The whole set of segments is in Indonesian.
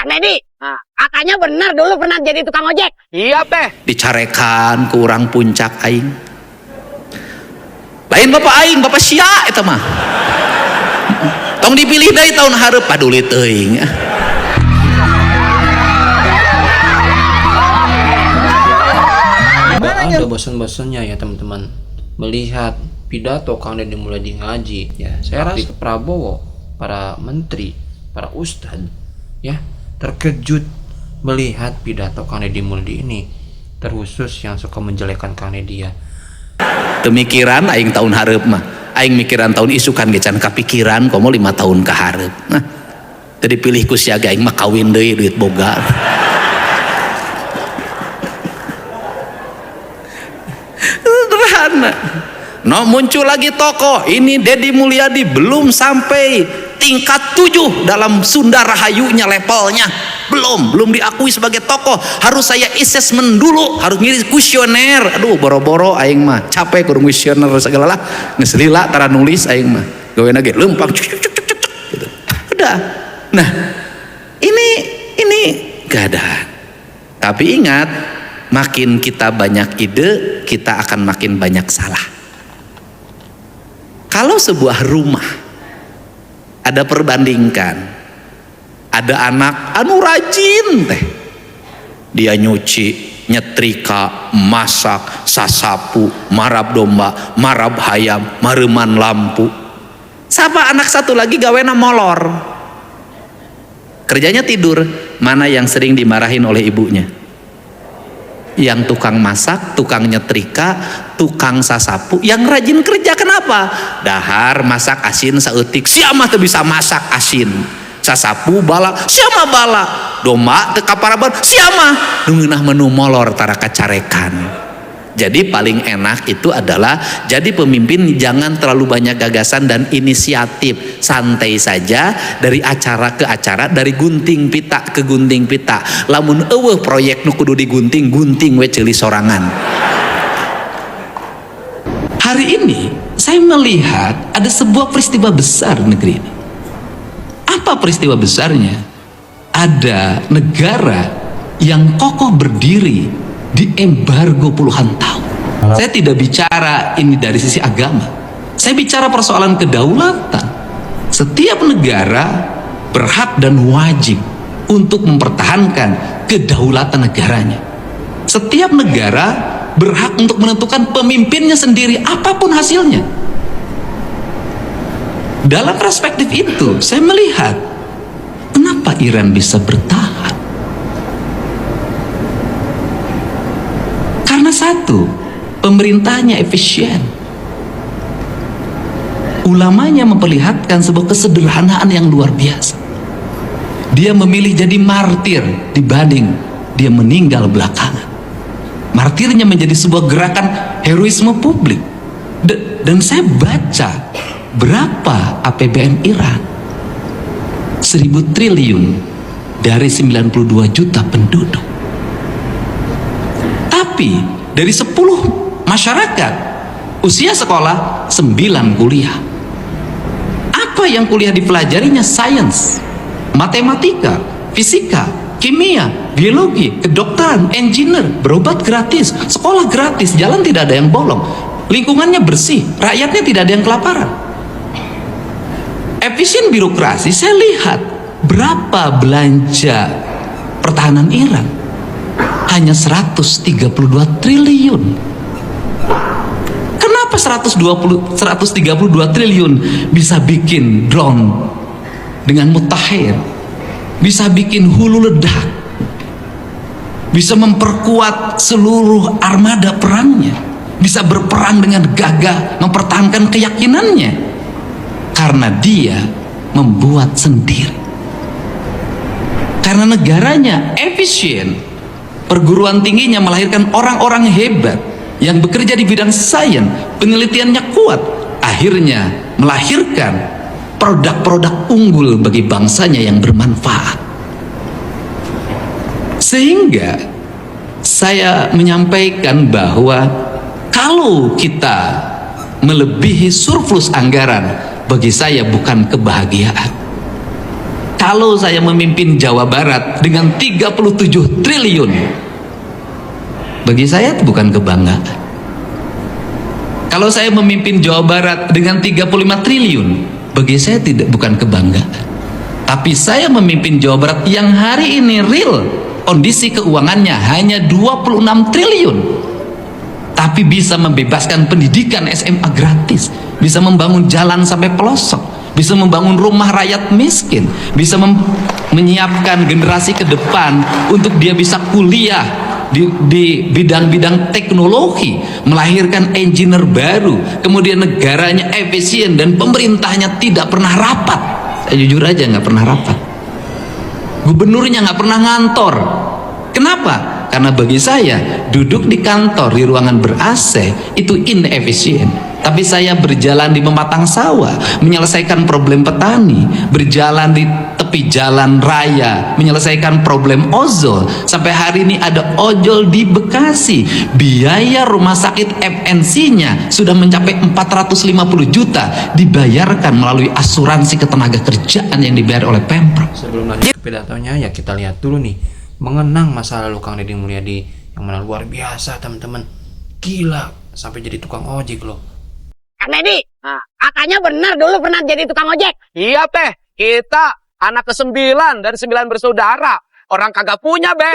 Kang Deddy, katanya benar dulu pernah jadi tukang ojek. Iya teh. Dicarekan ke urang puncak aing. Lain bapak aing, bapak sia eta mah. Tong dipilih dari tahun hareup paduli teuing. Ada bosan-bosannya ya teman-teman melihat pidato Kang Deddy Mulyadi ngaji ya. Saya rasa Prabowo, para menteri, para ustadz ya terkejut melihat pidato Kang Deddy Mulyadi ini, terkhusus yang suka menjelekan Kang Deddy ya. Pemikiran aing tahun hareup mah aing mikiran tahun isukan ge can kapikiran komo 5 tahun ka hareup. Nah tadi pilih ku siaga aing mah kawin deui duit boga. Sederhana. No muncul lagi tokoh ini Deddy Mulyadi belum sampai tingkat 7 dalam Sunda Rahayunya levelnya, belum diakui sebagai tokoh. Harus saya assessment dulu, harus ngiris kuesioner. Aduh boro-boro aing mah capek kudu kuesioner segala lah, geus lila tara nulis aing mah gaweana ge leumpang cuk gitu. Udah. Nah ini keadaan. Tapi ingat, makin kita banyak ide kita akan makin banyak salah. Kalau sebuah rumah ada perbandingkan, ada anak anu rajin teh, dia nyuci, nyetrika, masak, sasapu, marab domba, marab hayam, mareman lampu. Siapa anak satu lagi gawena molor, kerjanya tidur. Mana yang sering dimarahin oleh ibunya? Yang tukang masak, tukang nyetrika, tukang sasapu, yang rajin kerja. Kenapa? Dahar masak asin saeutik, siapa tuh bisa masak asin. Sasapu bala, siapa bala. Domba teu kaparaban, siapa nungeunah menu molor tara kacarekan. Jadi paling enak itu adalah jadi pemimpin jangan terlalu banyak gagasan dan inisiatif, santai saja dari acara ke acara, dari gunting pita ke gunting pita. Lamun eueuh proyek nu kudu digunting, gunting we ceuli sorangan. Hari ini saya melihat ada sebuah peristiwa besar negeri ini. Apa peristiwa besarnya? Ada negara yang kokoh berdiri di embargo puluhan tahun. Saya tidak bicara ini dari sisi agama, saya bicara persoalan kedaulatan. Setiap negara berhak dan wajib untuk mempertahankan kedaulatan negaranya. Setiap negara berhak untuk menentukan pemimpinnya sendiri apapun hasilnya. Dalam perspektif itu saya melihat kenapa Iran bisa bertahan. Karena satu, pemerintahnya efisien, ulamanya memperlihatkan sebuah kesederhanaan yang luar biasa. Dia memilih jadi martir dibanding dia meninggal belakangan. Martirnya menjadi sebuah gerakan heroisme publik. Dan saya baca berapa APBN Iran? 1.000 triliun dari 92 juta penduduk. Tapi dari 10 masyarakat usia sekolah 9 kuliah. Apa yang kuliah dipelajarinya? Sains, matematika, fisika, kimia, biologi, kedokteran, engineer, berobat gratis, sekolah gratis, jalan tidak ada yang bolong, lingkungannya bersih, rakyatnya tidak ada yang kelaparan. Efisien birokrasi. Saya lihat berapa belanja pertahanan Iran, hanya 132 triliun. Kenapa 132 triliun bisa bikin drone dengan mutakhir, bisa bikin hulu ledak, bisa memperkuat seluruh armada perangnya, bisa berperang dengan gagah mempertahankan keyakinannya? Karena dia membuat sendiri, karena negaranya efisien. Perguruan tingginya melahirkan orang-orang hebat yang bekerja di bidang sains, penelitiannya kuat, akhirnya melahirkan produk-produk unggul bagi bangsanya yang bermanfaat. Sehingga saya menyampaikan bahwa kalau kita melebihi surplus anggaran, bagi saya bukan kebahagiaan. Kalau saya memimpin Jawa Barat dengan 37 triliun, bagi saya itu bukan kebanggaan. Kalau saya memimpin Jawa Barat dengan 35 triliun, bagi saya bukan kebanggaan. Tapi saya memimpin Jawa Barat yang hari ini real kondisi keuangannya hanya 26 triliun, tapi bisa membebaskan pendidikan SMA gratis, bisa membangun jalan sampai pelosok, bisa membangun rumah rakyat miskin, bisa menyiapkan generasi ke depan untuk dia bisa kuliah di bidang-bidang teknologi, melahirkan engineer baru, kemudian negaranya efisien dan pemerintahnya tidak pernah rapat. Saya jujur aja nggak pernah rapat, gubernurnya nggak pernah ngantor. Kenapa? Karena bagi saya duduk di kantor di ruangan ber-AC itu inefisien. Tapi saya berjalan di pematang sawah menyelesaikan problem petani, berjalan di tepi jalan raya menyelesaikan problem ozol. Sampai hari ini ada ojol di Bekasi, biaya rumah sakit FNC-nya sudah mencapai 450 juta dibayarkan melalui asuransi ketenaga kerjaan yang dibayar oleh Pemprov. Sebelum lanjut ke pidatonya, ya kita lihat dulu nih, mengenang masa lalu Kang Deddy Mulyadi yang mana luar biasa teman-teman. Gila, sampai jadi tukang ojek loh. Kang Deddy, katanya benar dulu pernah jadi tukang ojek. Iya teh, kita anak ke-9 dari 9 bersaudara. Orang kagak punya, Be.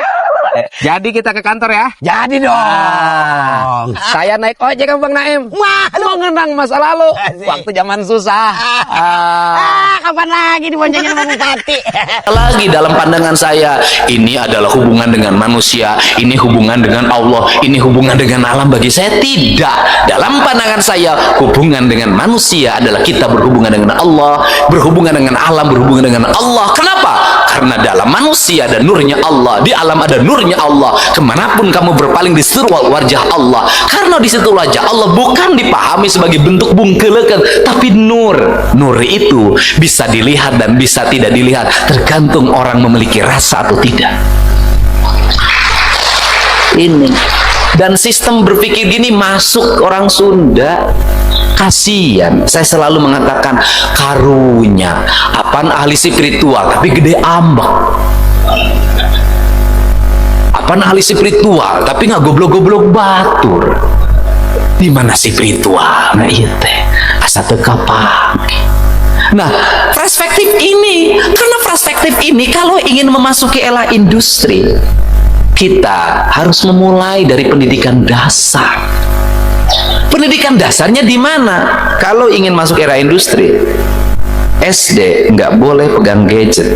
Jadi kita ke kantor ya. Jadi dong. Saya naik ojek kan Bang Naim. Wah, mengenang masa lalu. Waktu zaman susah. Kapan lagi diboncengin sama Bupati? Lagi dalam pandangan saya, ini adalah hubungan dengan manusia, ini hubungan dengan Allah, ini hubungan dengan alam. Bagi saya tidak. Dalam pandangan saya, hubungan dengan manusia adalah kita berhubungan dengan Allah, berhubungan dengan alam, berhubungan dengan Allah. Kenapa? Karena dalam manusia ada nurnya Allah, di alam ada nurnya Allah. Kemanapun kamu berpaling di situ wajah Allah. Karena di situ wajah Allah bukan dipahami sebagai bentuk bungkelekan, tapi nur. Nur itu bisa dilihat dan bisa tidak dilihat, tergantung orang memiliki rasa atau tidak. Ini dan sistem berpikir gini masuk orang Sunda. Kasihan, saya selalu mengatakan karunya apaan ahli spiritual tapi gede ambak. Apaan ahli spiritual tapi nggak goblok-goblok batur. Di mana spiritual? Nah iya teh asa teu kapake. Nah, perspektif ini, karena perspektif ini kalau ingin memasuki era industri, kita harus memulai dari pendidikan dasar. Pendidikan dasarnya di mana? Kalau ingin masuk era industri, SD nggak boleh pegang gadget.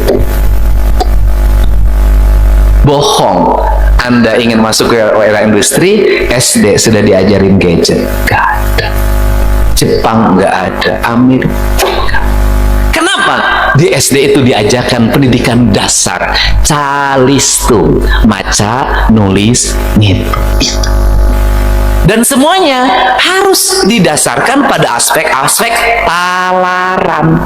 Bohong. Anda ingin masuk ke era industri, SD sudah diajarin gadget. Nggak ada. Jepang nggak ada. Amerika. Kenapa? Di SD itu diajarkan pendidikan dasar, calistung, maca, nulis, ngitung. Dan semuanya harus didasarkan pada aspek-aspek talaran.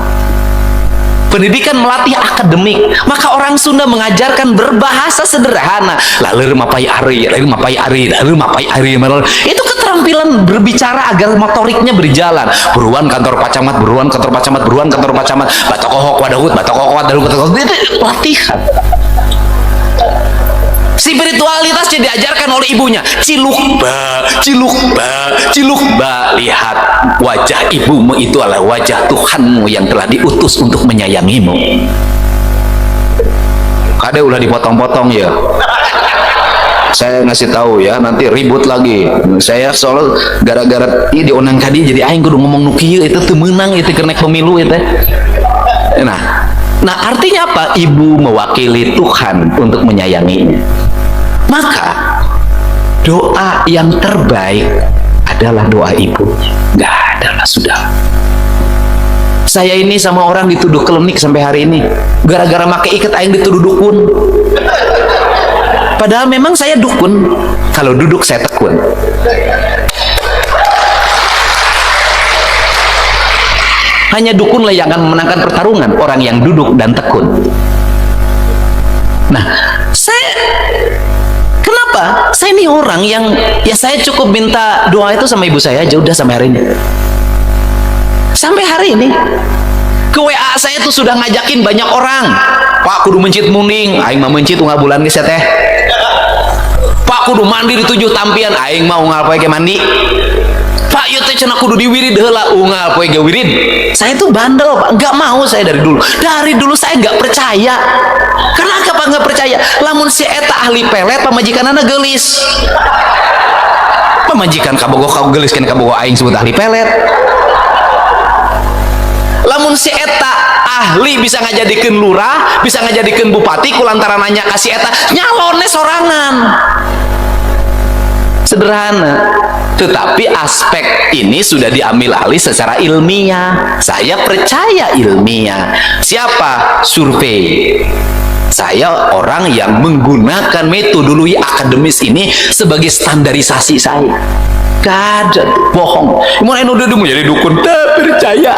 Pendidikan melatih akademik, maka orang Sunda mengajarkan berbahasa sederhana. Lalu mapai ari, lalu mapai ari, lalu mapai ari. Itu keterampilan berbicara agar motoriknya berjalan. Buruan kantor pacamat, buruan kantor pacamat, buruan kantor pacamat. Batokohok wadahut, batokohok wadahut, itu latihan. Spiritualitasnya diajarkan oleh ibunya. Cilukba, cilukba, cilukba. Lihat, wajah ibumu itu adalah wajah Tuhanmu yang telah diutus untuk menyayangimu. Kade udah dipotong-potong ya. Saya ngasih tahu ya, nanti ribut lagi. Saya soal gara-gara ini dionang kadi jadi aing kudu ngomong nukieu itu teu meunang itu keur pemilu itu. Nah, artinya apa? Ibu mewakili Tuhan untuk menyayanginya. Maka doa yang terbaik adalah doa ibunya. Nggak ada lah sudah. Saya ini sama orang dituduh klinik sampai hari ini. Gara-gara make ikat aing dituduh dukun. Padahal memang saya dukun. Kalau duduk saya tekun. Hanya dukunlah yang akan memenangkan pertarungan, orang yang duduk dan tekun. Nah, kenapa? Saya ini orang yang, ya saya cukup minta doa itu sama ibu saya aja, udah sampai hari ini. Sampai hari ini. Ke WA saya tuh sudah ngajakin banyak orang. Pak kudu mencit munding, aing mah mencit unggal bulan geus teh. Pak kudu mandi di 7 tampian, aing mah unggal poe ge mandi. Pak ieu teh cenah kudu diwirid heula, unggal poe ge wirid. Saya tuh bandel, Pak. Enggak mau saya dari dulu. Dari dulu saya enggak percaya. Kenapa enggak percaya? Lamun si eta ahli pelet, pamajikanana geulis. Pamajikan kabogoh kau geulis kan kabogoh aing sebut ahli pelet. Lamun si eta ahli bisa ngajadikeun lurah, bisa ngajadikeun bupati kulantaran nanya kasih eta nyalonnya sorangan. Sederhana, tetapi aspek ini sudah diambil alih secara ilmiah. Saya percaya ilmiah. Siapa? Survei. Saya orang yang menggunakan metodologi akademis ini sebagai standarisasi saya. Gak ada bohong. Mau enu dedu menjadi dukun, percaya.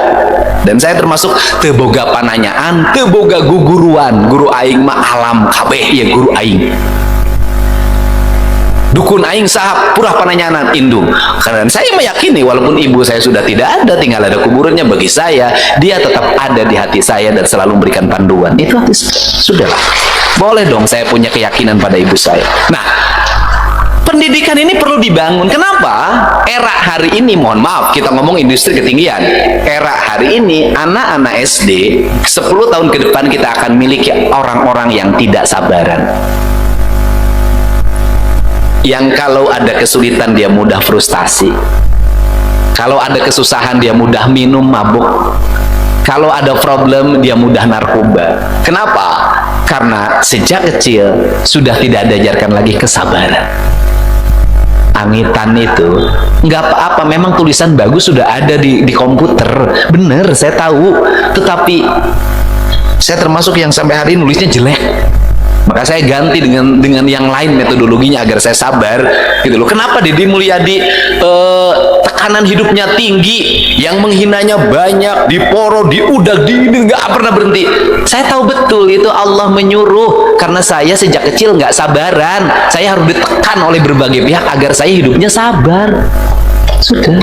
Dan saya termasuk teboga pananyaan, teboga guguruan. Guru aing mah alam kabeh ya guru aing. Dukun aing sahab purah pananyaan indung. Karena saya meyakini walaupun ibu saya sudah tidak ada, tinggal ada kuburannya, bagi saya dia tetap ada di hati saya dan selalu memberikan panduan. Itu hati sudahlah. Boleh dong saya punya keyakinan pada ibu saya. Nah, pendidikan ini perlu dibangun. Kenapa? Era hari ini, mohon maaf, kita ngomong industri ketinggian. Era hari ini, anak-anak SD 10 tahun ke depan kita akan miliki orang-orang yang tidak sabaran. Yang kalau ada kesulitan dia mudah frustasi. Kalau ada kesusahan dia mudah minum mabuk. Kalau ada problem dia mudah narkoba. Kenapa? Karena sejak kecil sudah tidak diajarkan lagi kesabaran. Angitan itu nggak apa-apa, memang tulisan bagus sudah ada di komputer, bener saya tahu, tetapi saya termasuk yang sampai hari ini nulisnya jelek, maka saya ganti dengan yang lain metodologinya agar saya sabar gitu loh. Kenapa Deddy Mulyadi tekanan hidupnya tinggi, yang menghinanya banyak, diporo, diudag, nggak pernah berhenti. Saya tahu betul itu Allah menyuruh, karena saya sejak kecil nggak sabaran, saya harus ditekan oleh berbagai pihak agar saya hidupnya sabar. Sudah.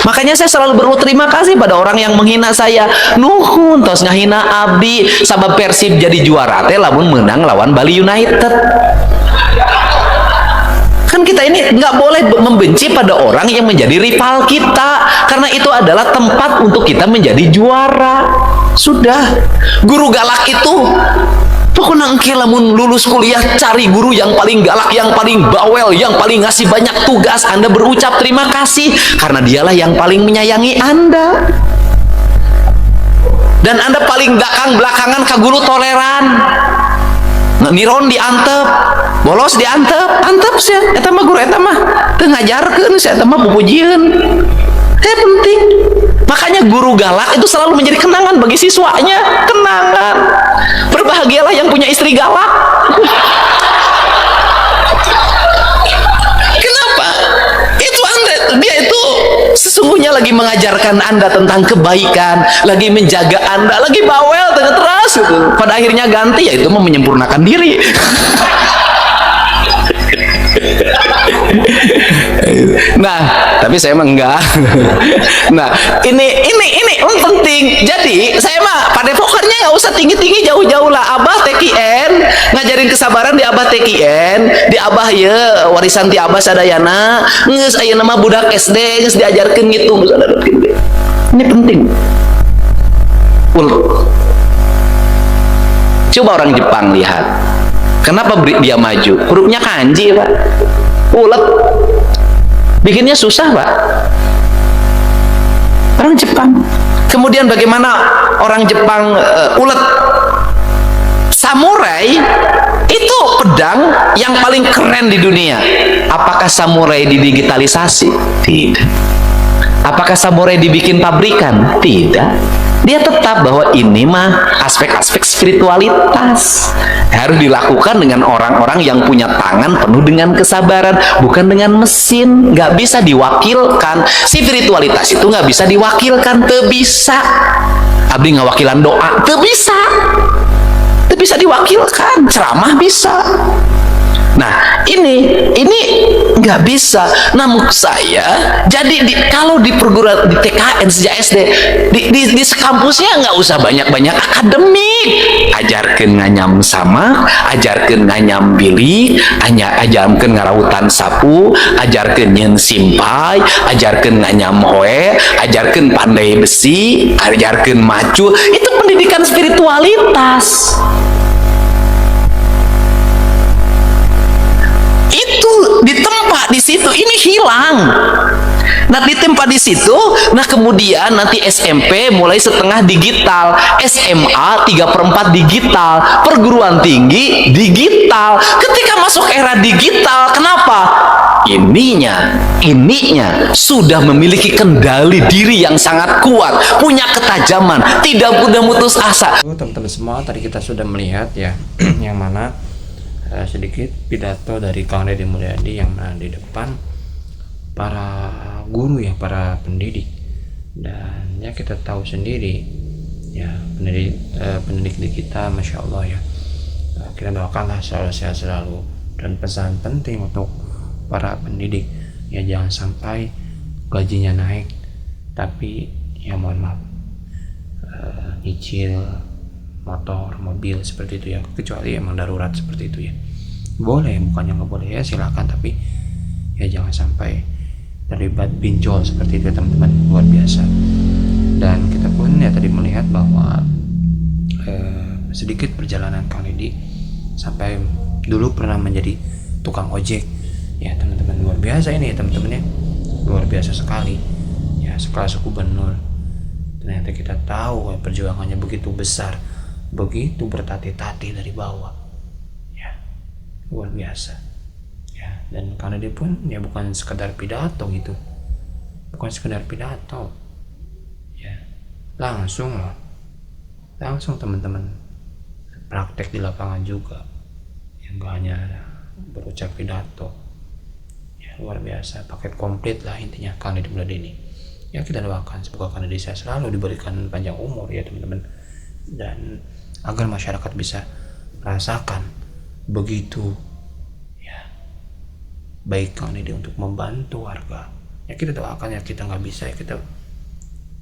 Makanya saya selalu berterima kasih pada orang yang menghina saya. Nuhun tos ngahina abdi, sabab Persib jadi juara teh lamun menang lawan Bali United. Kan kita ini nggak boleh membenci pada orang yang menjadi rival kita, karena itu adalah tempat untuk kita menjadi juara. Sudah. Guru galak itu pokoknya engke lamun lulus kuliah cari guru yang paling galak, yang paling bawel, yang paling ngasih banyak tugas. Anda berucap terima kasih karena dialah yang paling menyayangi Anda. Dan Anda paling belakangan ke guru toleran. Niron diantep, bolos diantep, antep sih. Eta mah guru eta mah teu ngajarkeun sih, eta mah pupujieun. Penting. Makanya guru galak itu selalu menjadi kenangan bagi siswanya. Kenangan. Berbahagialah yang punya istri galak. Kenapa? Itu Anda, dia itu sesungguhnya lagi mengajarkan Anda tentang kebaikan, lagi menjaga Anda, lagi bawel dengan teras gitu. Pada akhirnya ganti, yaitu menyempurnakan diri. Nah, tapi saya mah enggak. Nah, ini penting. Jadi saya mah pada pokoknya nggak usah tinggi-tinggi, jauh-jauh lah. Abah TKN ngajarin kesabaran di Abah TKN, di Abah ya warisan ti Abah sadayana. Geus aya nama budak SD geus diajarkeun gitu. Ini penting. Coba orang Jepang lihat. Kenapa dia maju? Hurufnya kanji, Pak. Ulet. Bikinnya susah, Pak. Orang Jepang. Kemudian bagaimana orang Jepang ulet? Samurai itu pedang yang paling keren di dunia. Apakah samurai didigitalisasi? Tidak. Apakah samurai dibikin pabrikan? Tidak. Dia tetap bahwa ini mah aspek-aspek spiritualitas harus dilakukan dengan orang-orang yang punya tangan penuh dengan kesabaran, bukan dengan mesin. Nggak bisa diwakilkan. Spiritualitas itu nggak bisa diwakilkan, teu bisa. Abdi ngawakilan doa, teu bisa diwakilkan. Ceramah bisa. Nah, ini nggak bisa. Namun saya jadi kalau di perguruan di TKN sejak SD di sekampusnya nggak usah banyak akademik, ajarkan nganyam sama, ajarkan nganyam bilik, ajarkan ngarautan sapu, ajarkan nyen simpai, ajarkan nganyam hoe, ajarkan pandai besi, ajarkan macu. Itu pendidikan spiritualitas. Itu ditempa di situ, ini hilang. Nah, ditempa di situ. Nah, kemudian nanti SMP mulai setengah digital, SMA 3/4 digital, perguruan tinggi digital. Ketika masuk era digital, kenapa? Ininya sudah memiliki kendali diri yang sangat kuat, punya ketajaman, tidak mudah putus asa. Teman-teman semua, tadi kita sudah melihat ya yang mana sedikit pidato dari Kang Deddy Mulyadi yang mana di depan para guru ya, para pendidik. Dan ya kita tahu sendiri ya, pendidik di kita Masya Allah ya, kita doakanlah selalu sehat selalu. Dan pesan penting untuk para pendidik ya, jangan sampai gajinya naik tapi ya mohon maaf nyicil motor, mobil seperti itu ya, kecuali emang darurat seperti itu ya. Boleh, bukannya nggak boleh ya, silakan, tapi ya jangan sampai terlibat pinjol seperti itu teman-teman, luar biasa. Dan kita pun ya tadi melihat bahwa sedikit perjalanan Kang Deddy sampai dulu pernah menjadi tukang ojek ya teman-teman, luar biasa ini ya teman-teman ya, luar biasa sekali ya, sekelas gubernur. Ternyata kita tahu perjuangannya begitu besar, begitu bertati-tati dari bawah ya, luar biasa ya. Dan karena dia pun ya bukan sekedar pidato gitu, bukan sekedar pidato ya, langsung teman-teman praktek di lapangan juga, yang gak hanya berucap pidato ya, luar biasa, paket komplit lah intinya Kang Deddy Mulyadi ini ya. Kita doakan semoga Kang Deddy selalu diberikan panjang umur ya teman-teman, dan agar masyarakat bisa merasakan begitu ya baik Kang Deddy untuk membantu warga ya. Kita doakan ya, kita nggak bisa ya, kita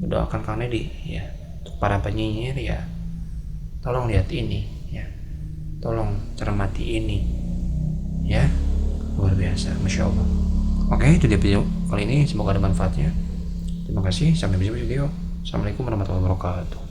mendoakan Kang Deddy ya. Untuk para penyinyir ya, tolong lihat ini ya, tolong cermati ini ya, luar biasa, Masya Allah. Oke, itu dia video kali ini, semoga ada manfaatnya. Terima kasih, sampai jumpa di video. Assalamualaikum warahmatullahi wabarakatuh.